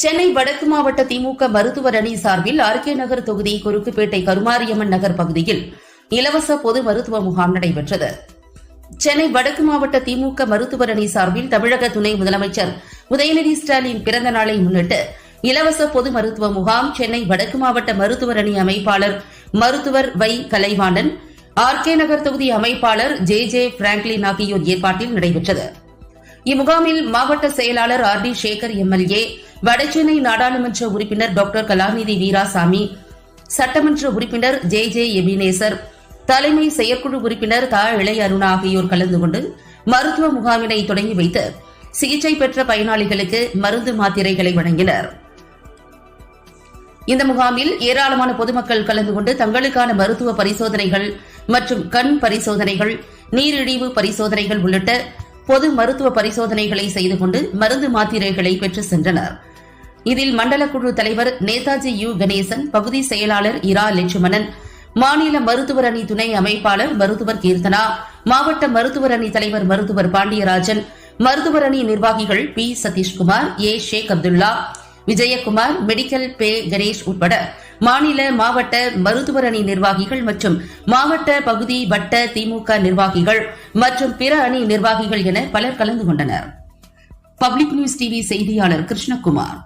சென்னை வடக்கு மாவட்ட திமுக மருத்துவர் அணி சார்பில் ஆர்கே நகர் தொகுதி குறுக்குப்பேட்டை கருமாரியம்மன் நகர் பகுதியில் இலவச பொது மருத்துவ முகாம் நடைபெற்றது. சென்னை வடக்கு மாவட்ட திமுக மருத்துவர் அணி சார்பில் தமிழக துணை முதலமைச்சர் உதயநிதி ஸ்டாலின் பிறந்த நாளை முன்னிட்டு இலவச பொது மருத்துவ முகாம் சென்னை வடக்கு மாவட்ட மருத்துவர் அணி அமைப்பாளர் மருத்துவர் வை கலைவாணன், ஆர்கே நகர் தொகுதி அமைப்பாளர் ஜே பிராங்க்லின் ஆகியோர் ஏற்பாட்டில் நடைபெற்றது. இம்முகாமில் மாவட்ட செயலாளர் R T Sekar MLA, Vadachennai நாடாளுமன்ற உறுப்பினர் டாக்டர் கலாநிதி வீராசாமி, சட்டமன்ற உறுப்பினர் ஜே எபினேசர், தலைமை செயற்குழு உறுப்பினர் தா இளைய அருணா ஆகியோர் கலந்து கொண்டு மருத்துவ முகாமினை தொடங்கி வைத்து சிகிச்சை பெற்ற பயனாளிகளுக்கு மருந்து மாத்திரைகளை வழங்கினர். இந்த முகாமில் ஏராளமான பொதுமக்கள் கலந்து கொண்டு தங்களுக்கான மருத்துவ பரிசோதனைகள் மற்றும் கண் பரிசோதனைகள், நீரிழிவு பரிசோதனைகள் உள்ளிட்ட பொது மருத்துவ பரிசோதனைகளை செய்து கொண்டு மருந்து மாத்திரைகளை பெற்று சென்றனர். இதில் மண்டல குழு தலைவர் நேதாஜி யு கணேசன், பகுதி செயலாளர் இரா லட்சுமணன், மாநில மருத்துவர் அணி துணை அமைப்பாளர் மருத்துவர் கீர்த்தனா, மாவட்ட மருத்துவர் அணி தலைவர் மருத்துவர் பாண்டியராஜன், மருத்துவர் அணி நிர்வாகிகள் பி சதீஷ்குமார், ஏ ஷேக் அப்துல்லா, விஜயகுமார், மெடிக்கல் பே கணேஷ் உட்பட மாநில மாவட்ட மருத்துவர் அணி நிர்வாகிகள் மற்றும் மாவட்ட பகுதி வட்ட திமுக நிர்வாகிகள் மற்றும் பிற அணி நிர்வாகிகள் என பலர் கலந்து கொண்டனர். பப்ளிக் நியூஸ் டிவி செய்தியாளர் கிருஷ்ணகுமார்.